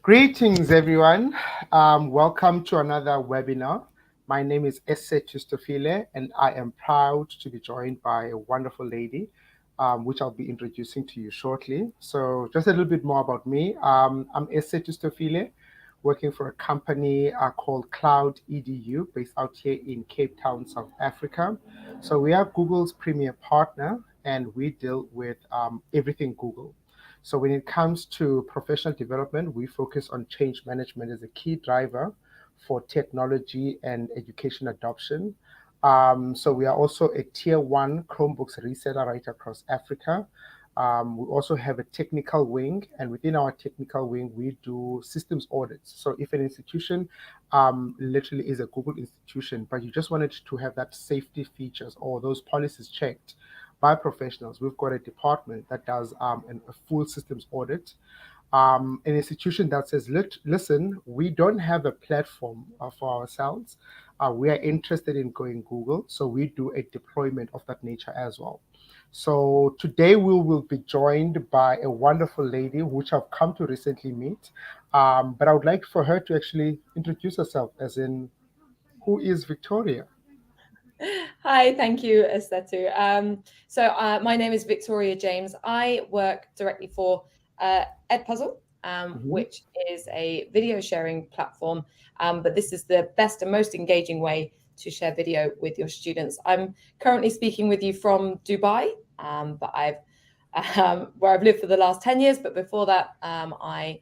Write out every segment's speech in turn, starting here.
Greetings, everyone. Welcome to another webinar. My name is Esse Chustofile, and I am proud to be joined by a wonderful lady, which I'll be introducing to you shortly. So, just a little bit more about me. I'm Esse Chustofile, working for a company called Cloud EDU, based out here in Cape Town, South Africa. So, we are Google's premier partner, and we deal with everything Google. So when it comes to professional development, we focus on change management as a key driver for technology and education adoption. So we are also a tier one Chromebooks reseller right across Africa. We also have a technical wing, and within our technical wing, we do systems audits. So if an institution literally is a Google institution, but you just wanted to have that safety features or those policies checked by professionals, we've got a department that does a full systems audit. An institution that says, listen, we don't have a platform for ourselves. We are interested in going Google, so we do a deployment of that nature as well. So today we will be joined by a wonderful lady, which I've come to recently meet. But I would like for her to actually introduce herself, as in, who is Victoria? Hi, thank you, Estetu. My name is Victoria James. I work directly for Edpuzzle, which is a video sharing platform. But this is the best and most engaging way to share video with your students. I'm currently speaking with you from Dubai, but where I've lived for the last 10 years. But before that, I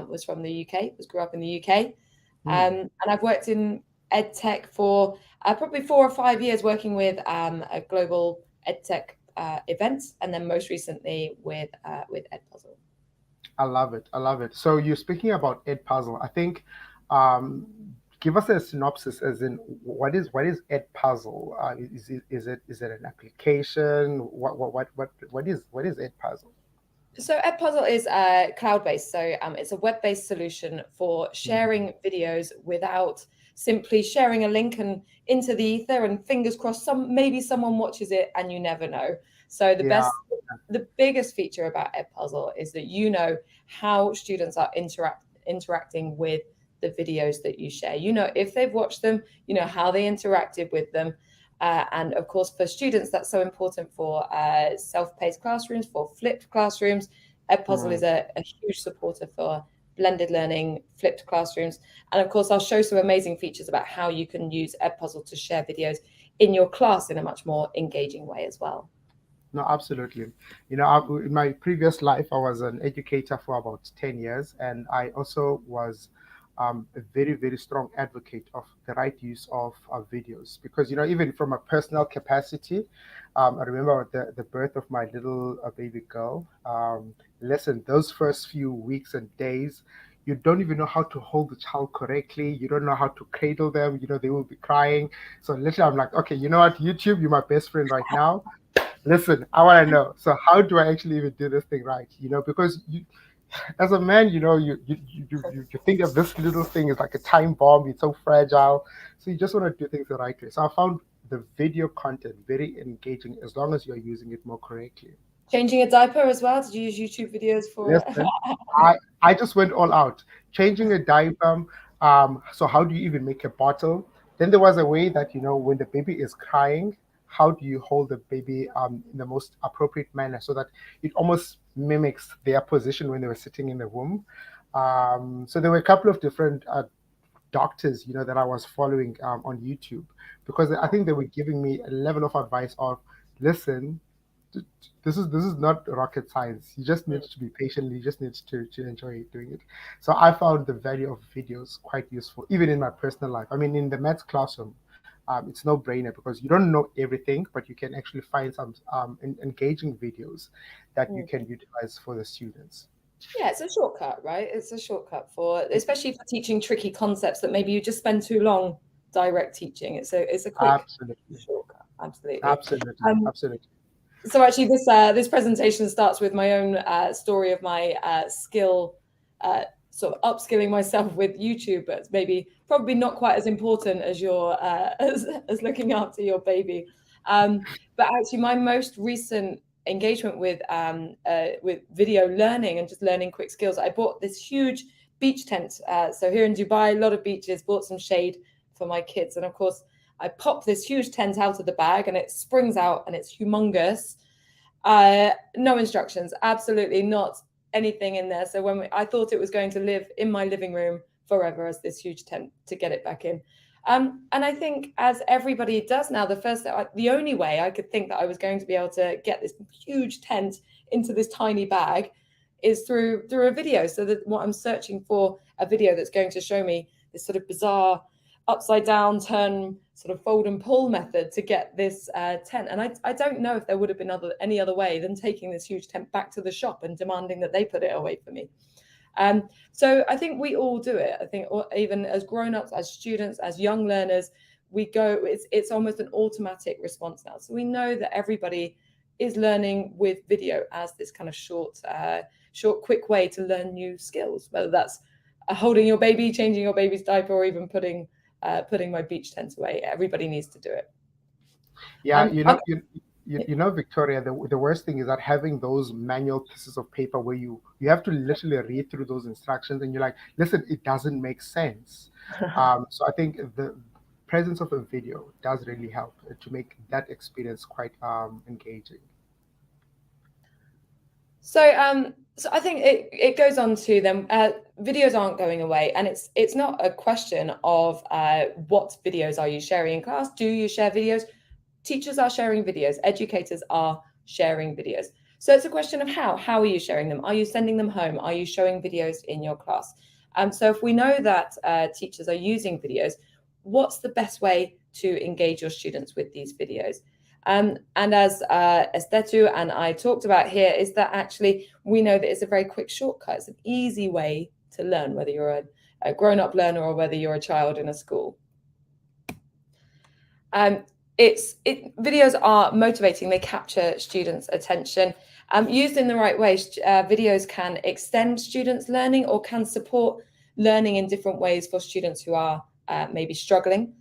was from the UK, grew up in the UK. And I've worked in EdTech for probably 4 or 5 years, working with a global EdTech events, and then most recently with Edpuzzle. I love it. I love it. So you're speaking about Edpuzzle. I think give us a synopsis, as in what is Edpuzzle? Is it an application? What is Edpuzzle? So Edpuzzle is cloud-based. So it's a web-based solution for sharing videos without simply sharing a link and into the ether, and fingers crossed maybe someone watches it and you never know. So the biggest feature about Edpuzzle is that you know how students are interacting with the videos that you share. You know if they've watched them, you know how they interacted with them. And of course, for students, that's so important for self-paced classrooms, for flipped classrooms. Edpuzzle is a huge supporter for blended learning, flipped classrooms. And of course, I'll show some amazing features about how you can use Edpuzzle to share videos in your class in a much more engaging way as well. No, absolutely. In my previous life, I was an educator for about 10 years, and I also was a very, very strong advocate of the right use of videos, because, even from a personal capacity, I remember the birth of my little baby girl. Listen, those first few weeks and days, you don't even know how to hold the child correctly. You don't know how to cradle them. They will be crying. So literally, I'm like, okay, you know what, YouTube, you're my best friend right now. Listen, I want to know. So how do I actually even do this thing right? Because as a man, you think of this little thing as like a time bomb. It's so fragile. So you just want to do things the right way. So I found the video content very engaging as long as you're using it more correctly. Changing a diaper as well? Did you use YouTube videos for? Listen, I just went all out. Changing a diaper. So how do you even make a bottle? Then there was a way that, when the baby is crying, how do you hold the baby in the most appropriate manner so that it almost mimics their position when they were sitting in the womb. So there were a couple of different doctors, that I was following on YouTube, because I think they were giving me a level of advice of, listen, this is not rocket science. You just need to be patient. You just need to enjoy doing it. So I found the value of videos quite useful, even in my personal life. I mean, in the maths classroom, it's no brainer, because you don't know everything, but you can actually find some engaging videos that you can utilize for the students. Yeah, it's a shortcut, right? It's a shortcut especially for teaching tricky concepts that maybe you just spend too long direct teaching. It's a quick shortcut. Absolutely. So actually, this presentation starts with my own story of my skill. Sort of upskilling myself with YouTube, but it's probably not quite as important as your as looking after your baby. But actually, my most recent engagement with video learning and just learning quick skills, I bought this huge beach tent. So here in Dubai, a lot of beaches, bought some shade for my kids. And of course, I pop this huge tent out of the bag and it springs out and it's humongous. No instructions, absolutely not anything in there. So I thought it was going to live in my living room forever as this huge tent to get it back in. And I think as everybody does now, the only way I could think that I was going to be able to get this huge tent into this tiny bag is through a video. So that what I'm searching for, a video that's going to show me this sort of bizarre upside down turn, sort of fold and pull method to get this tent. And I don't know if there would have been any other way than taking this huge tent back to the shop and demanding that they put it away for me. So I think we all do it. I think even as grown-ups, as students, as young learners, it's almost an automatic response now. So we know that everybody is learning with video as this kind of short, quick way to learn new skills, whether that's holding your baby, changing your baby's diaper, or even putting my beach tent away. Everybody needs to do it. Yeah, Victoria, the worst thing is that having those manual pieces of paper where you have to literally read through those instructions and you're like, listen, it doesn't make sense. So I think the presence of a video does really help to make that experience quite engaging. So I think it goes on to them. Videos aren't going away, and it's not a question of what videos are you sharing in class. Do you share videos? Teachers are sharing videos. Educators are sharing videos. So it's a question of how. How are you sharing them? Are you sending them home? Are you showing videos in your class? So if we know that teachers are using videos, what's the best way to engage your students with these videos? And as Estetu and I talked about here, is that actually we know that it's a very quick shortcut. It's an easy way to learn, whether you're a grown-up learner or whether you're a child in a school. Videos are motivating. They capture students' attention. Used in the right way, videos can extend students' learning or can support learning in different ways for students who are maybe struggling.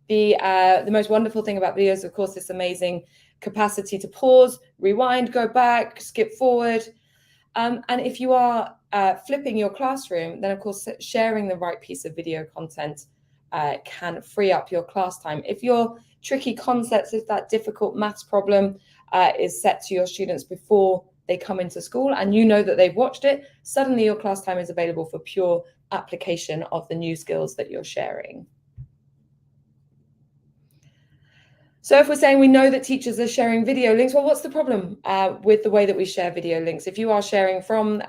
The most wonderful thing about videos, of course, this amazing capacity to pause, rewind, go back, skip forward. And if you are flipping your classroom, then of course sharing the right piece of video content can free up your class time. If your tricky concepts, if that difficult maths problem is set to your students before they come into school and you know that they've watched it, suddenly your class time is available for pure application of the new skills that you're sharing. So if we're saying we know that teachers are sharing video links, well, what's the problem with the way that we share video links? If you are sharing from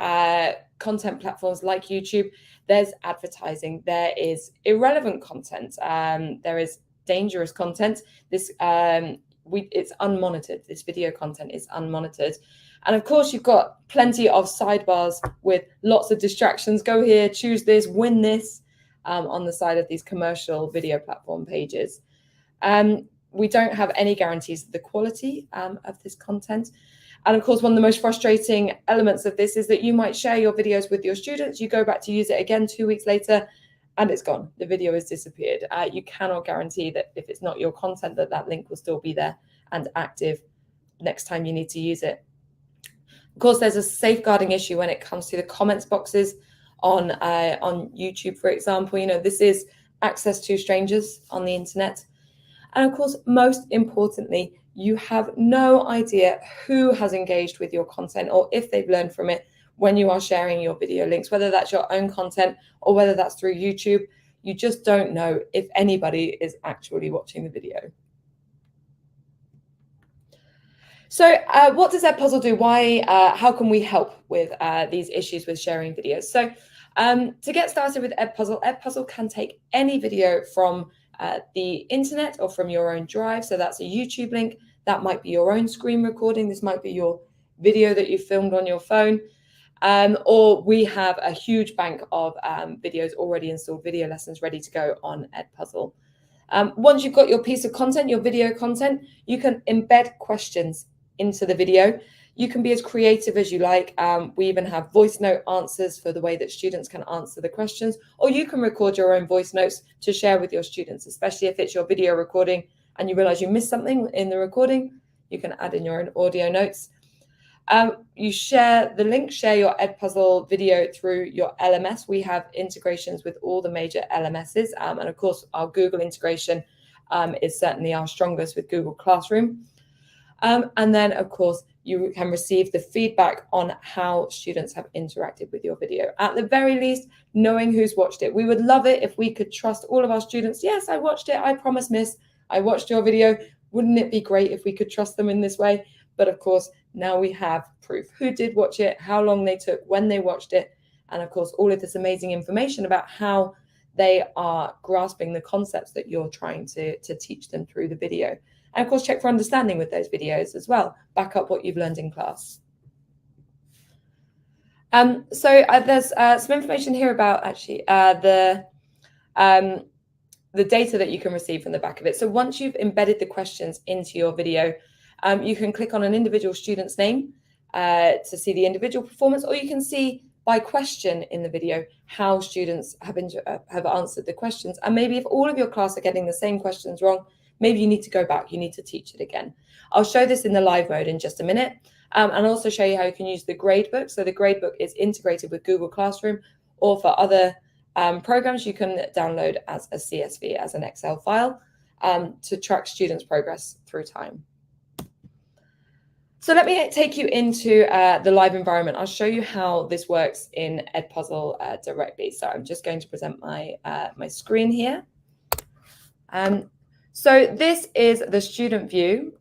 content platforms like YouTube, there's advertising, there is irrelevant content, there is dangerous content. It's unmonitored. This video content is unmonitored. And of course, you've got plenty of sidebars with lots of distractions. Go here, choose this, win this on the side of these commercial video platform pages. We don't have any guarantees of the quality of this content. And of course, one of the most frustrating elements of this is that you might share your videos with your students. You go back to use it again 2 weeks later, and it's gone. The video has disappeared. You cannot guarantee that if it's not your content, that link will still be there and active next time you need to use it. Of course, there's a safeguarding issue when it comes to the comments boxes on YouTube, for example. This is access to strangers on the internet. And of course, most importantly, you have no idea who has engaged with your content or if they've learned from it when you are sharing your video links, whether that's your own content or whether that's through YouTube. You just don't know if anybody is actually watching the video. So what does Edpuzzle do? How can we help with these issues with sharing videos? So to get started with Edpuzzle can take any video from the internet or from your own drive. So that's a YouTube link. That might be your own screen recording. This might be your video that you filmed on your phone. Or we have a huge bank of videos already installed, video lessons ready to go on Edpuzzle. Once you've got your piece of content, your video content, you can embed questions into the video. You can be as creative as you like. We even have voice note answers for the way that students can answer the questions, or you can record your own voice notes to share with your students, especially if it's your video recording and you realize you missed something in the recording, you can add in your own audio notes. You share the link, share your Edpuzzle video through your LMS. We have integrations with all the major LMSs. And of course, our Google integration is certainly our strongest with Google Classroom. And then, of course, you can receive the feedback on how students have interacted with your video. At the very least, knowing who's watched it. We would love it if we could trust all of our students. Yes, I watched it. I promise, miss, I watched your video. Wouldn't it be great if we could trust them in this way? But of course, now we have proof who did watch it, how long they took, when they watched it, and of course, all of this amazing information about how they are grasping the concepts that you're trying to teach them through the video. And of course, check for understanding with those videos as well. Back up what you've learned in class. So there's some information here about actually the data that you can receive from the back of it. So once you've embedded the questions into your video, you can click on an individual student's name to see the individual performance, or you can see by question in the video how students have answered the questions. And maybe if all of your class are getting the same questions wrong, maybe you need to go back, you need to teach it again. I'll show this in the live mode in just a minute, and also show you how you can use the gradebook. So the gradebook is integrated with Google Classroom, or for other programs, you can download as a CSV, as an Excel file, to track students' progress through time. So let me take you into the live environment. I'll show you how this works in Edpuzzle directly. So I'm just going to present my, my screen here. So this is the student view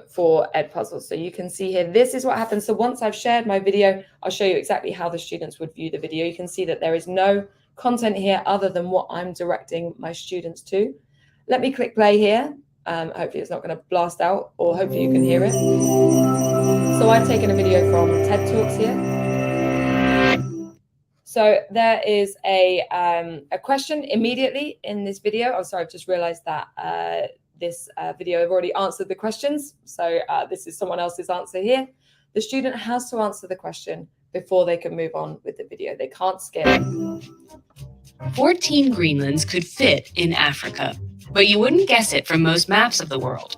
for Edpuzzle. So you can see here, this is what happens. So once I've shared my video, I'll show you exactly how the students would view the video. You can see that there is no content here other than what I'm directing my students to. Let me click play here. Hopefully it's not going to blast out, or hopefully you can hear it. So I've taken a video from TED Talks here. So there is a question immediately in this video. Oh, sorry, I've just realized that this video I've already answered the questions. So this is someone else's answer here. The student has to answer the question before they can move on with the video. They can't skip. 14 Greenlands could fit in Africa, but you wouldn't guess it from most maps of the world.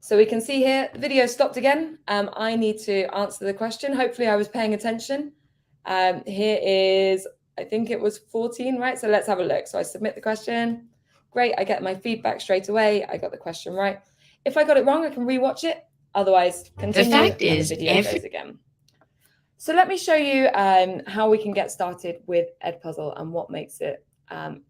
So we can see here, the video stopped again. I need to answer the question. Hopefully I was paying attention. Here is, I think it was 14, right? So let's have a look. So I submit the question. Great, I get my feedback straight away. I got the question right. If I got it wrong, I can rewatch it. Otherwise, continue. The fact is, the video goes again. So let me show you how we can get started with Edpuzzle and what makes it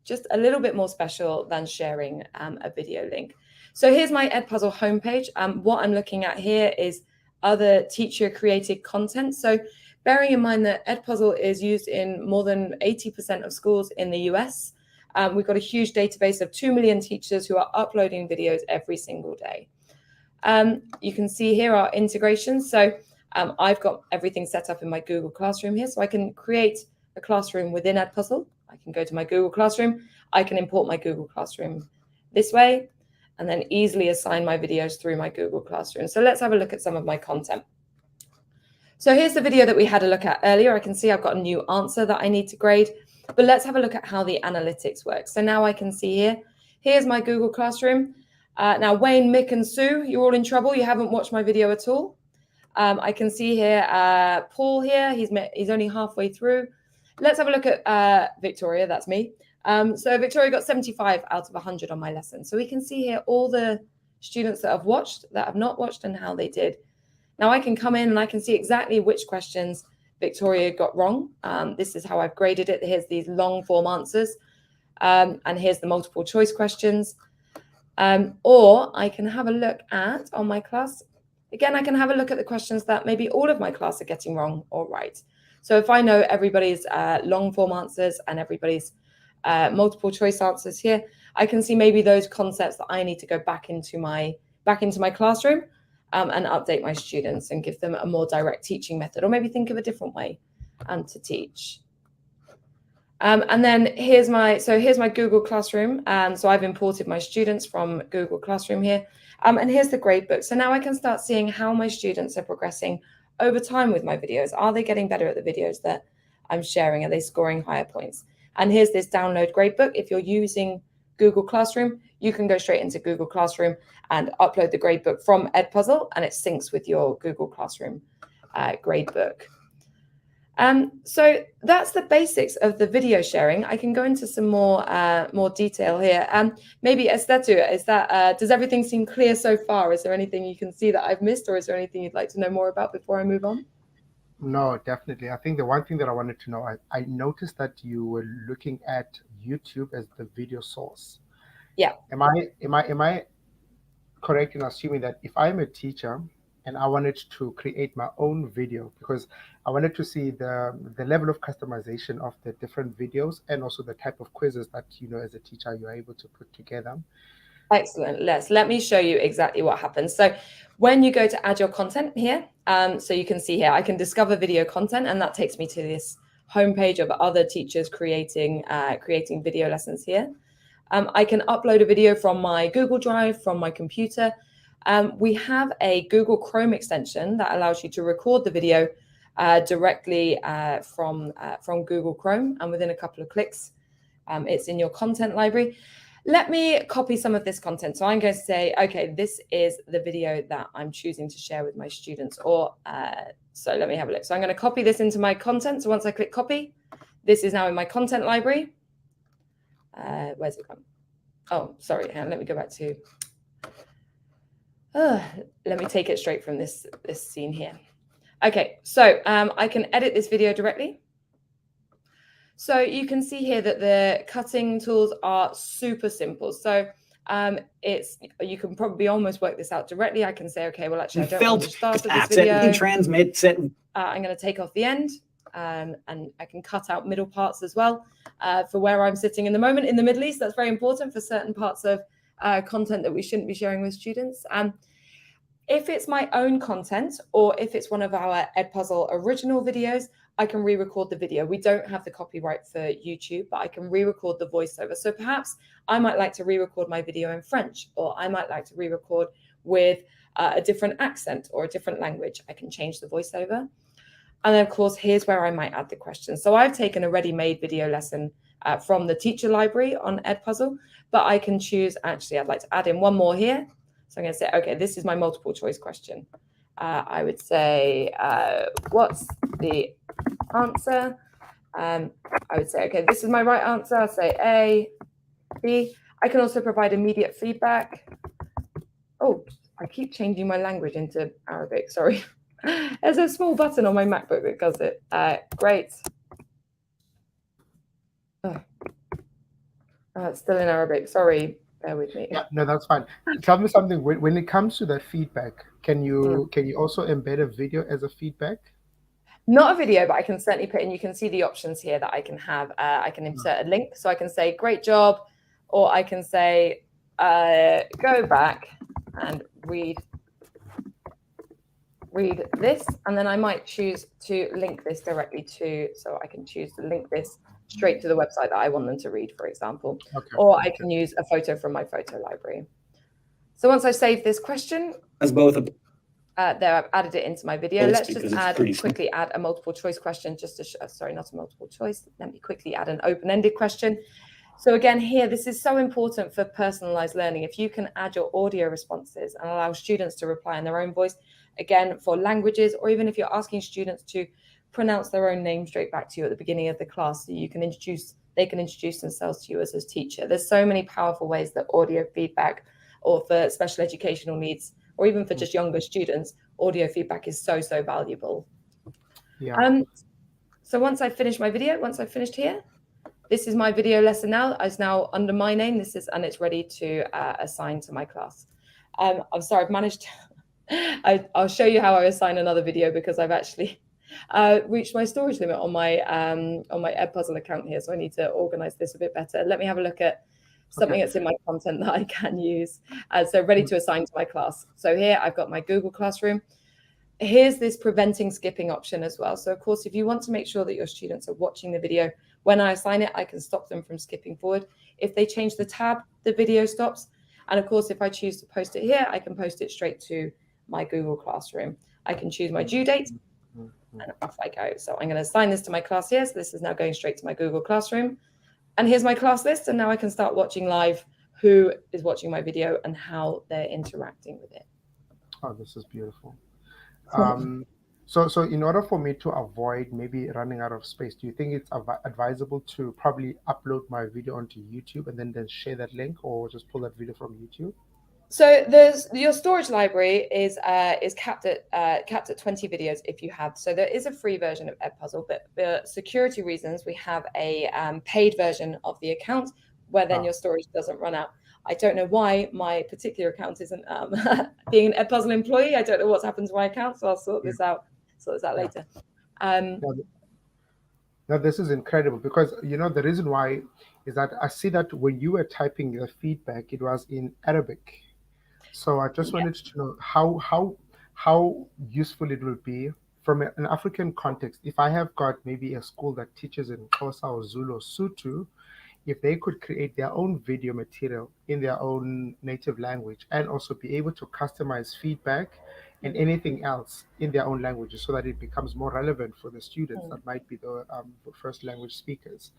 just a little bit more special than sharing a video link. So here's my Edpuzzle homepage. What I'm looking at here is other teacher-created content. So bearing in mind that Edpuzzle is used in more than 80% of schools in the US, we've got a huge database of 2 million teachers who are uploading videos every single day. You can see here our integrations. So I've got everything set up in my Google Classroom here, so I can create a classroom within Edpuzzle. I can go to my Google Classroom. I can import my Google Classroom this way, and then easily assign my videos through my Google Classroom. So let's have a look at some of my content. So here's the video that we had a look at earlier. I can see I've got a new answer that I need to grade, but let's have a look at how the analytics work. So now I can see here, here's my Google Classroom. Now Wayne, Mick, and Sue, you're all in trouble. You haven't watched my video at all. I can see here, Paul here, he's only halfway through. Let's have a look at Victoria, that's me. So Victoria got 75 out of 100 on my lesson. So we can see here all the students that have watched, that have not watched, and how they did. Now I can come in and I can see exactly which questions Victoria got wrong. This is how I've graded it. Here's these long form answers. And here's the multiple choice questions. Or I can have a look at, on my class, again, I can have a look at the questions that maybe all of my class are getting wrong or right. So if I know everybody's long form answers and everybody's multiple choice answers here, I can see maybe those concepts that I need to go back into my classroom and update my students and give them a more direct teaching method, or maybe think of a different way to teach. And then here's my Google Classroom. So I've imported my students from Google Classroom here. And here's the gradebook. So now I can start seeing how my students are progressing over time with my videos. Are they getting better at the videos that I'm sharing? Are they scoring higher points? And here's this download gradebook. If you're using Google Classroom, you can go straight into Google Classroom and upload the gradebook from Edpuzzle, and it syncs with your Google Classroom gradebook. So that's the basics of the video sharing. I can go into some more detail here. Maybe Estetu, is that does everything seem clear so far? Is there anything you can see that I've missed, or is there anything you'd like to know more about before I move on? No, definitely. I think the one thing that I wanted to know, I noticed that you were looking at YouTube as the video source. Yeah. Am I correct in assuming that if I'm a teacher and I wanted to create my own video, because I wanted to see the level of customization of the different videos and also the type of quizzes that, as a teacher, you're able to put together? Excellent. Let me show you exactly what happens. So when you go to add your content here, so you can see here, I can discover video content, and that takes me to this homepage of other teachers creating video lessons here. I can upload a video from my Google Drive, from my computer. We have a Google Chrome extension that allows you to record the video directly from Google Chrome, and within a couple of clicks, it's in your content library. Let me copy some of this content. So I'm going to say, okay, this is the video that I'm choosing to share with my students. Or so let me have a look. So I'm going to copy this into my content. So once I click copy, this is now in my content library. Where's it gone? Oh, sorry. Let me go back to. Let me take it straight from this scene here. Okay, so I can edit this video directly. So you can see here that the cutting tools are super simple. So you can probably almost work this out directly. I can say, okay, well, actually, I don't want to start this video. And transmit set. I'm going to take off the end, and I can cut out middle parts as well for where I'm sitting in the moment in the Middle East. That's very important for certain parts of content that we shouldn't be sharing with students. If it's my own content, or if it's one of our Edpuzzle original videos, I can re-record the video. We don't have the copyright for YouTube, but I can re-record the voiceover. So perhaps I might like to re-record my video in French, or I might like to re-record with a different accent or a different language. I can change the voiceover. And then, of course, here's where I might add the questions. So I've taken a ready-made video lesson from the teacher library on Edpuzzle, but I can choose, actually, I'd like to add in one more here. So I'm going to say, okay, this is my multiple choice question. I would say, what's the answer? I would say, okay, this is my right answer. I'll say A, B. I can also provide immediate feedback. Oh, I keep changing my language into Arabic, sorry. There's a small button on my MacBook that does it. Great. It's still in Arabic, sorry. Bear with me. Yeah, no, that's fine. Tell me something. When it comes to the feedback, can you also embed a video as a feedback? Not a video, but I can certainly put in. You can see the options here that I can have. I can insert a link, so I can say "great job," or I can say "go back and read this," and then I might choose to link this directly to. So I can choose to link this straight to the website that I want them to read, for example. Okay. Or I can use a photo from my photo library. So once I save this question, as both of there I've added it into my video. Let's just quickly add a multiple choice question, just to show, sorry, not a multiple choice. Let me quickly add an open-ended question. So again, here, this is so important for personalized learning. If you can add your audio responses and allow students to reply in their own voice, again, for languages, or even if you're asking students to pronounce their own name straight back to you at the beginning of the class, so they can introduce themselves to you as a teacher. There's so many powerful ways that audio feedback, or for special educational needs, or even for just younger students, audio feedback is so valuable. Yeah. So once I finish my video, once I've finished here, this is my video lesson now. It's now under my name. And it's ready to assign to my class. I'm sorry, I've managed to, I'll show you how I assign another video, because I've actually reached my storage limit on my Edpuzzle account here. So I need to organize this a bit better. Let me have a look at something that's in my content that I can use. So ready to assign to my class. So here I've got my Google Classroom. Here's this preventing skipping option as well. So of course, if you want to make sure that your students are watching the video, when I assign it, I can stop them from skipping forward. If they change the tab, the video stops. And of course, if I choose to post it here, I can post it straight to my Google Classroom. I can choose my due date, and off I go. So I'm going to assign this to my class here. So this is now going straight to my Google Classroom. And here's my class list. And now I can start watching live who is watching my video and how they're interacting with it. Oh, this is beautiful. So in order for me to avoid maybe running out of space, do you think it's advisable to probably upload my video onto YouTube and then share that link, or just pull that video from YouTube? So your storage library is capped at 20 videos if you have. So there is a free version of Edpuzzle, but for security reasons, we have a paid version of the account where then your storage doesn't run out. I don't know why my particular account isn't being an Edpuzzle employee. I don't know what's happened to my account, so I'll sort this out later. Now this is incredible, because the reason why is that I see that when you were typing the feedback, it was in Arabic. So I just wanted to know how useful it will be from an African context. If I have got maybe a school that teaches in Xhosa or Zulu or Sotho, if they could create their own video material in their own native language and also be able to customize feedback and anything else in their own languages, so that it becomes more relevant for the students that might be the first language speakers.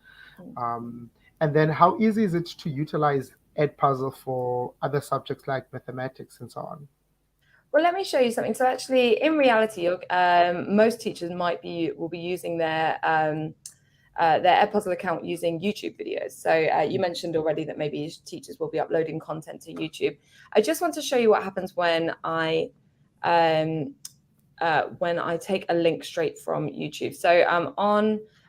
And then how easy is it to utilize Edpuzzle for other subjects like mathematics and so on? Well, let me show you something. So actually, in reality, most teachers will be using their Edpuzzle account using YouTube videos. So you mentioned already that maybe teachers will be uploading content to YouTube. I just want to show you what happens when I take a link straight from YouTube. So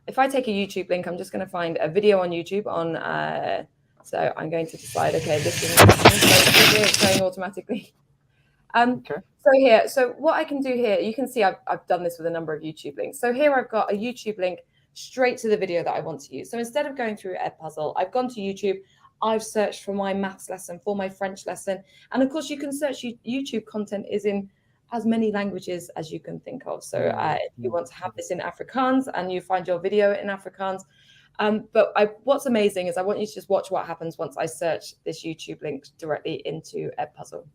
if I take a YouTube link, I'm just going to find a video on YouTube on. So I'm going to decide, okay, this is going automatically. So what I can do here, you can see I've done this with a number of YouTube links. So here I've got a YouTube link straight to the video that I want to use. So instead of going through Edpuzzle, I've gone to YouTube. I've searched for my maths lesson, for my French lesson. And of course, you can search YouTube content is in as many languages as you can think of. So if you want to have this in Afrikaans and you find your video in Afrikaans. But what's amazing is I want you to just watch what happens once I search this YouTube link directly into Edpuzzle.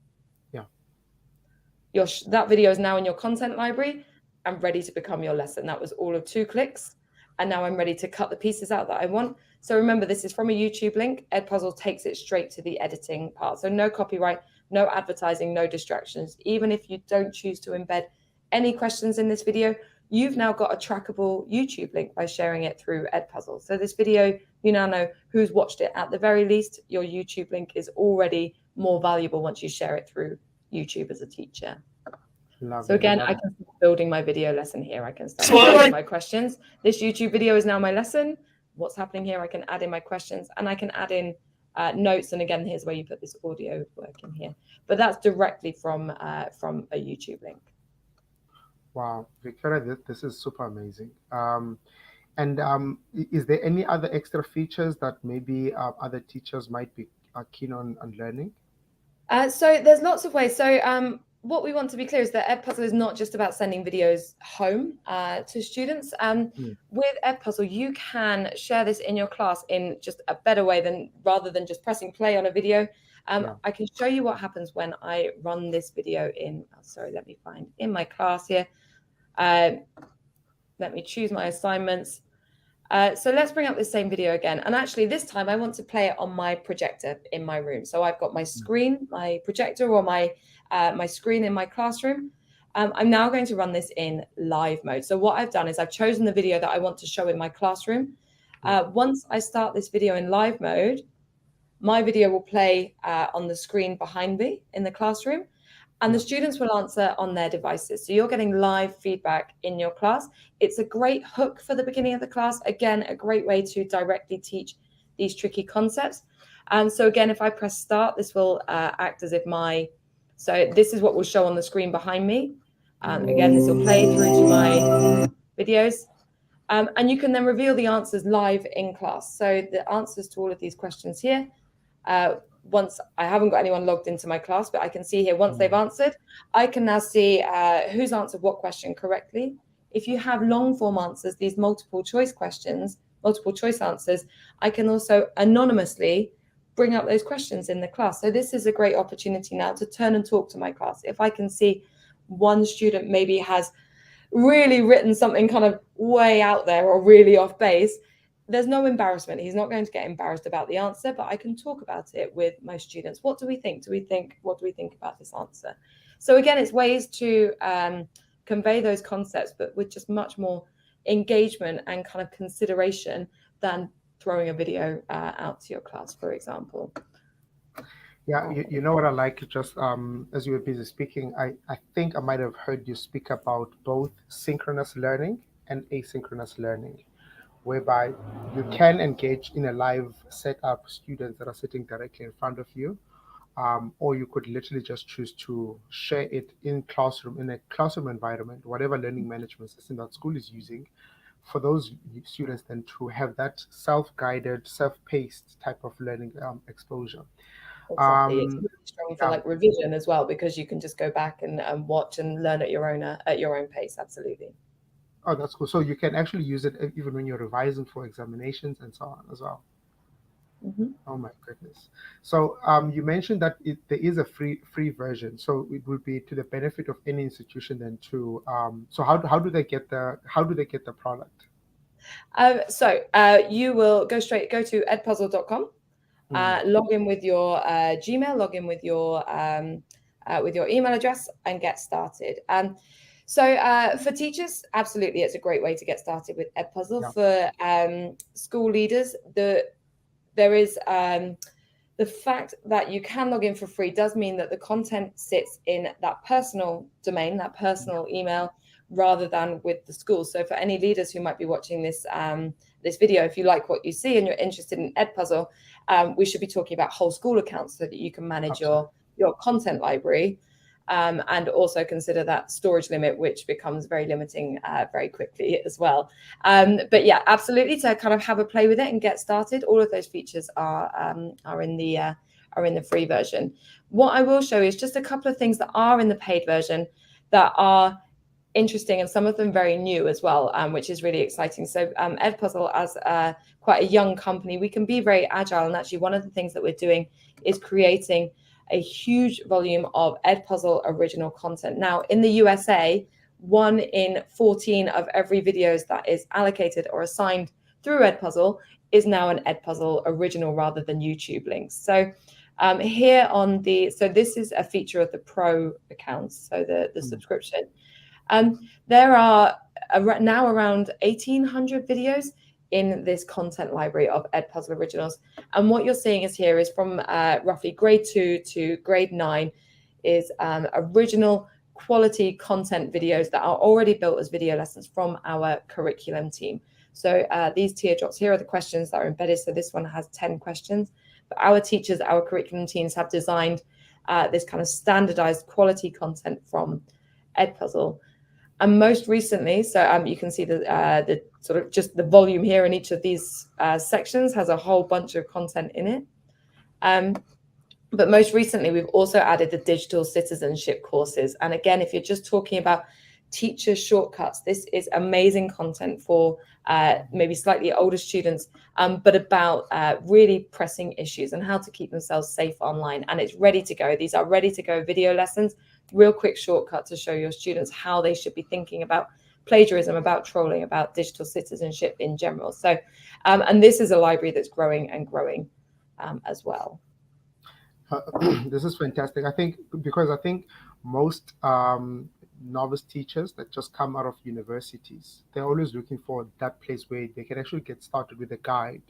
That video is now in your content library and ready to become your lesson. That was all of 2 clicks. And now I'm ready to cut the pieces out that I want. So remember, this is from a YouTube link. Edpuzzle takes it straight to the editing part. So no copyright, no advertising, no distractions. Even if you don't choose to embed any questions in this video, you've now got a trackable YouTube link by sharing it through Edpuzzle. So this video, you now know who's watched it. At the very least, your YouTube link is already more valuable once you share it through YouTube as a teacher. So again, I can start building my video lesson here. I can start building my questions. This YouTube video is now my lesson. What's happening here? I can add in my questions and I can add in notes. And again, here's where you put this audio working here. But that's directly from a YouTube link. Wow, Victoria, this is super amazing. Is there any other extra features that maybe other teachers might be keen on learning? So there's lots of ways. So what we want to be clear is that Edpuzzle is not just about sending videos home to students. With Edpuzzle, you can share this in your class in just a better way rather than just pressing play on a video. I can show you what happens when I run this video let me find in my class here. Let me choose my assignments. So let's bring up the same video again. And actually this time I want to play it on my projector in my room. So I've got my screen, my projector, or my screen in my classroom. I'm now going to run this in live mode. So what I've done is I've chosen the video that I want to show in my classroom. Once I start this video in live mode, my video will play on the screen behind me in the classroom. And the students will answer on their devices. So you're getting live feedback in your class. It's a great hook for the beginning of the class. Again, a great way to directly teach these tricky concepts. And so again, if I press start, this will act as if so this is what will show on the screen behind me. Again, this will play through to my videos. And you can then reveal the answers live in class. So the answers to all of these questions here, once I haven't got anyone logged into my class, but I can see here once they've answered, I can now see who's answered what question correctly. If you have long form answers, these multiple choice answers, I can also anonymously bring up those questions in the class. So this is a great opportunity now to turn and talk to my class. If I can see one student maybe has really written something kind of way out there or really off base, there's no embarrassment. He's not going to get embarrassed about the answer, but I can talk about it with my students. What do we think? What do we think about this answer? So again, it's ways to convey those concepts, but with just much more engagement and kind of consideration than throwing a video out to your class, for example. Yeah, you know what I like, just as you were busy speaking, I think I might have heard you speak about both synchronous learning and asynchronous learning, whereby you can engage in a live setup students that are sitting directly in front of you, or you could literally just choose to share it in a classroom environment, whatever learning management system that school is using, for those students then to have that self-guided, self-paced type of learning exposure. Exactly. It's really strong for Yeah. like revision as well, because you can just go back and watch and learn at your own pace. Absolutely. Oh, that's cool. So you can actually use it even when you're revising for examinations and so on as well. Mm-hmm. Oh my goodness. So you mentioned that there is a free version. So it would be to the benefit of any institution then to so how do they get the product? So you will go to edpuzzle.com, log in with your Gmail, log in with your email address, and get started. So for teachers, absolutely, it's a great way to get started with Edpuzzle. Yeah. For school leaders, there is the fact that you can log in for free does mean that the content sits in that personal domain, that personal email, rather than with the school. So for any leaders who might be watching this this video, if you like what you see and you're interested in Edpuzzle, we should be talking about whole school accounts so that you can manage your content library. And also consider that storage limit, which becomes very limiting very quickly as well. But yeah, absolutely, to kind of have a play with it and get started. All of those features are in the free version. What I will show is just a couple of things that are in the paid version that are interesting, and some of them very new as well, which is really exciting. So Edpuzzle, as quite a young company, we can be very agile, and actually one of the things that we're doing is creating a huge volume of Edpuzzle original content. Now, in the USA, 1 in 14 of every videos that is allocated or assigned through Edpuzzle is now an Edpuzzle original rather than YouTube links. So here on so this is a feature of the Pro accounts, so the subscription. There are now around 1,800 videos in this content library of Edpuzzle originals. And what you're seeing is from roughly grade 2 to grade 9 is original quality content videos that are already built as video lessons from our curriculum team. So these teardrops here are the questions that are embedded. So this one has 10 questions. But our teachers, our curriculum teams have designed this kind of standardized quality content from Edpuzzle. And most recently, so you can see the sort of just the volume here in each of these sections has a whole bunch of content in it. But most recently, we've also added the digital citizenship courses. And again, if you're just talking about teacher shortcuts, this is amazing content for maybe slightly older students, but about really pressing issues and how to keep themselves safe online. And it's ready to go. These are ready to go video lessons, real quick shortcut to show your students how they should be thinking about plagiarism, about trolling, about digital citizenship in general. So, and this is a library that's growing and growing as well. This is fantastic. I think most novice teachers that just come out of universities, they're always looking for that place where they can actually get started with a guide,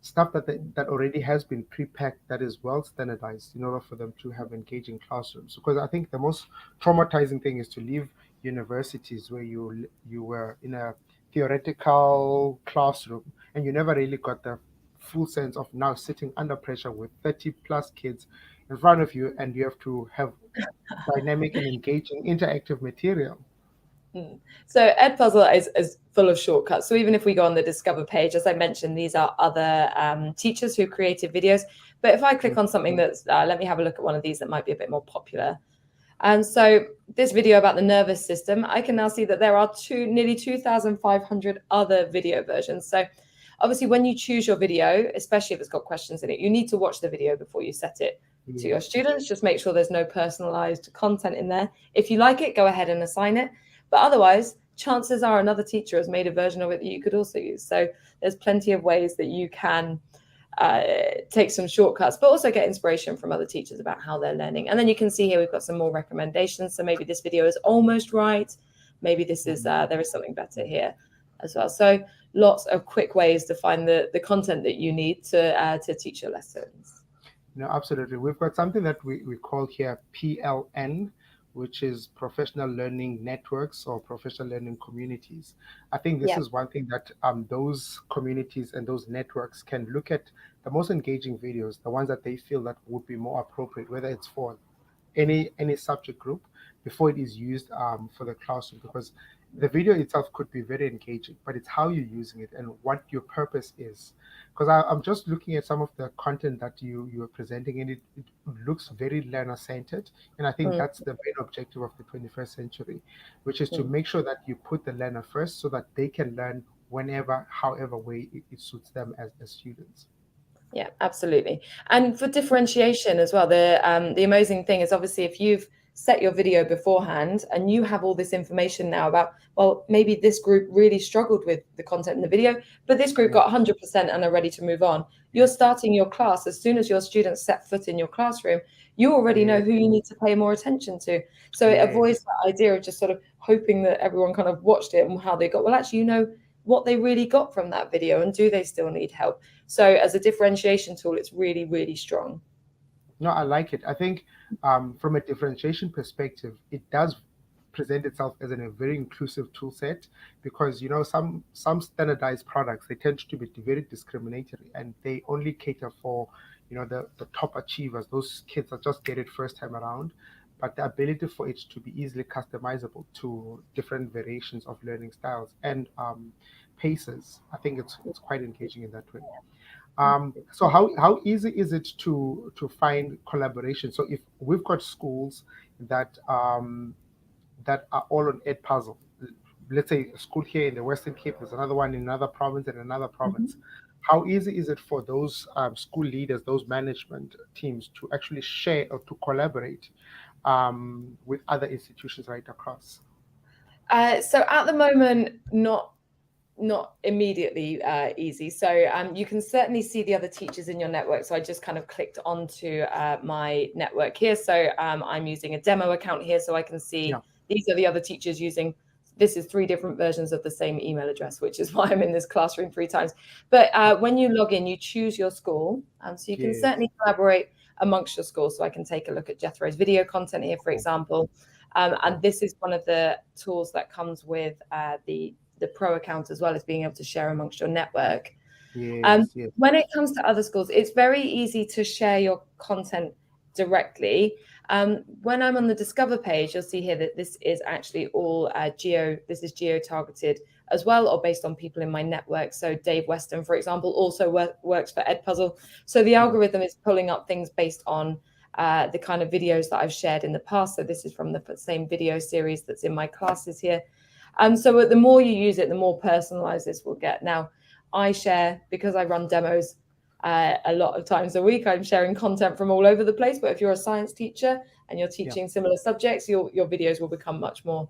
stuff that already has been pre-packed, that is well standardized in order for them to have engaging classrooms. Because I think the most traumatizing thing is to leave universities where you were in a theoretical classroom and you never really got the full sense of now sitting under pressure with 30 plus kids in front of you, and you have to have dynamic and engaging interactive material. So Edpuzzle is full of shortcuts. So even if we go on the Discover page, as I mentioned, these are other teachers who created videos. But if I click on something that's, let me have a look at one of these that might be a bit more popular. And so this video about the nervous system, I can now see that there are nearly 2,500 other video versions. So obviously when you choose your video, especially if it's got questions in it, you need to watch the video before you set it to your students. Just make sure there's no personalized content in there. If you like it, go ahead and assign it. But otherwise, chances are another teacher has made a version of it that you could also use. So there's plenty of ways that you can take some shortcuts, but also get inspiration from other teachers about how they're learning. And then you can see here we've got some more recommendations. So maybe this video is almost right. Maybe this is there is something better here as well. So lots of quick ways to find the content that you need to teach your lessons. No, absolutely. We've got something that we call here PLN, which is professional learning networks or professional learning communities. I think this is one thing that those communities and those networks can look at the most engaging videos, the ones that they feel that would be more appropriate, whether it's for any subject group, before it is used for the classroom, because the video itself could be very engaging, but it's how you're using it and what your purpose is. Because I'm just looking at some of the content that you are presenting, and it looks very learner centered, and I think that's the main objective of the 21st century, which is to make sure that you put the learner first so that they can learn whenever, however way it suits them as students. Yeah, absolutely. And for differentiation as well, the amazing thing is obviously if you've set your video beforehand and you have all this information now about, well, maybe this group really struggled with the content in the video, but this group got 100% and are ready to move on. You're starting your class as soon as your students set foot in your classroom, you already know who you need to pay more attention to. So it avoids that idea of just sort of hoping that everyone kind of watched it and how they got. Well, actually, you know what they really got from that video and do they still need help. So as a differentiation tool, it's really, really strong. No, I like it. I think from a differentiation perspective, it does present itself as a very inclusive tool set, because some standardized products, they tend to be very discriminatory and they only cater for the top achievers, those kids that just get it first time around. But the ability for it to be easily customizable to different variations of learning styles and paces, I think it's quite engaging in that way. So how easy is it to find collaboration? So if we've got schools that that are all on Edpuzzle, let's say a school here in the Western Cape, there's another one in another province and another province. How easy is it for those school leaders, those management teams, to actually share or to collaborate with other institutions right across? So at the moment, not immediately easy. So you can certainly see the other teachers in your network. So I just kind of clicked onto my network here. So I'm using a demo account here, so I can see these are the other teachers using. This is 3 different versions of the same email address, which is why I'm in this classroom 3 times. But when you log in, you choose your school. So you can certainly collaborate amongst your schools. So I can take a look at Jethro's video content here, for example. And this is one of the tools that comes with the pro account, as well as being able to share amongst your network. When it comes to other schools, it's very easy to share your content directly. When I'm on the Discover page, you'll see here that this is actually all geo-targeted as well, or based on people in my network. So Dave Weston, for example, also works for Edpuzzle. So the algorithm is pulling up things based on the kind of videos that I've shared in the past. So this is from the same video series that's in my classes here. So the more you use it, the more personalized this will get. Now, I share, because I run demos a lot of times a week, I'm sharing content from all over the place. But if you're a science teacher and you're teaching similar subjects, your videos will become much more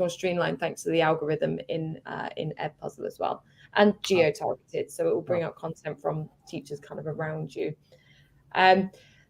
streamlined thanks to the algorithm in Edpuzzle as well, and geo-targeted. So it will bring up content from teachers kind of around you.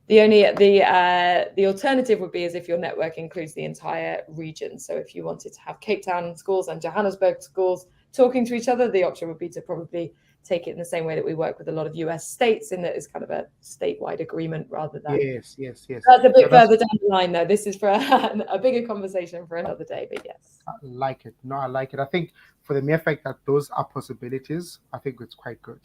The alternative would be as if your network includes the entire region. So if you wanted to have Cape Town schools and Johannesburg schools talking to each other, the option would be to probably take it in the same way that we work with a lot of US states, in that it's kind of a statewide agreement rather than. Yes. That's a bit further down the line, though. This is for a bigger conversation for another day, but yes. I like it. No, I like it. I think for the mere fact that those are possibilities, I think it's quite good.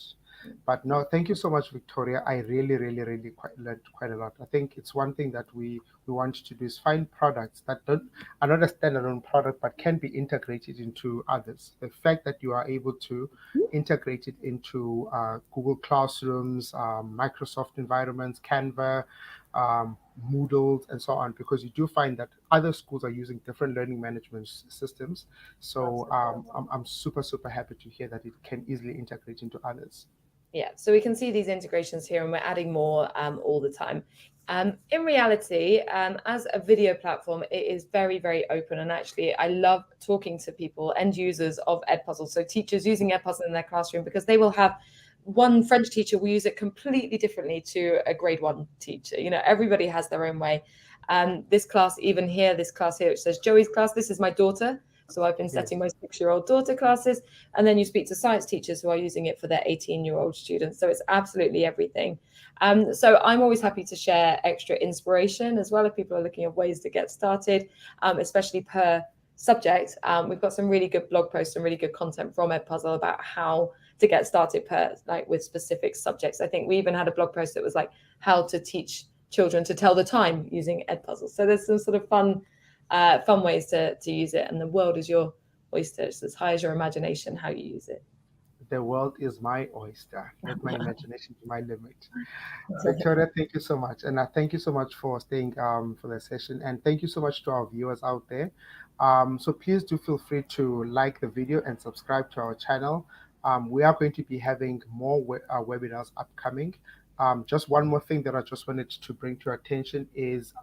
But no, thank you so much, Victoria. I really learned quite a lot. I think it's one thing that we want to do is find products that are not a standalone product, but can be integrated into others. The fact that you are able to integrate it into Google Classrooms, Microsoft environments, Canva, Moodles, and so on, because you do find that other schools are using different learning management systems. So I'm super happy to hear that it can easily integrate into others. Yeah, so we can see these integrations here, and we're adding more all the time. In reality, as a video platform, it is very, very open. And actually, I love talking to people, end users of Edpuzzle. So teachers using Edpuzzle in their classroom, because they will have one French teacher will use it completely differently to a grade 1 teacher. You know, everybody has their own way. This class, even here, this class here, which says Joey's class, this is my daughter. So I've been setting my 6-year-old daughter classes. And then you speak to science teachers who are using it for their 18-year-old students. So it's absolutely everything. So I'm always happy to share extra inspiration as well if people are looking at ways to get started, especially per subject. We've got some really good blog posts and really good content from Edpuzzle about how to get started per, like, with specific subjects. I think we even had a blog post that was like how to teach children to tell the time using Edpuzzle. So there's some sort of fun ways to use it, and the world is your oyster. It's as high as your imagination how you use it. The world is my oyster. Let my imagination be my limit. Victoria, thank you so much. And thank you so much for staying for the session. And thank you so much to our viewers out there. So please do feel free to like the video and subscribe to our channel. We are going to be having more webinars upcoming. Just one more thing that I just wanted to bring to your attention is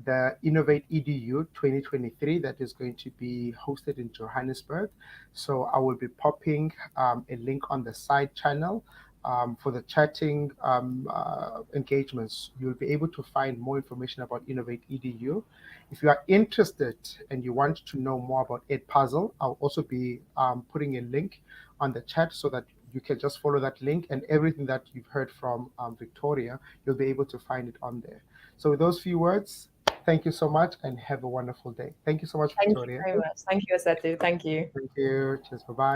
the Innovate EDU 2023 that is going to be hosted in Johannesburg. So I will be popping a link on the side channel for the chatting engagements. You'll be able to find more information about Innovate EDU. If you are interested and you want to know more about Edpuzzle, I'll also be putting a link on the chat so that you can just follow that link, and everything that you've heard from Victoria, you'll be able to find it on there. So with those few words, thank you so much and have a wonderful day. Thank you so much, Thank you Victoria. very much. Thank you, Asetu. Thank you. Thank you. Cheers. Bye-bye.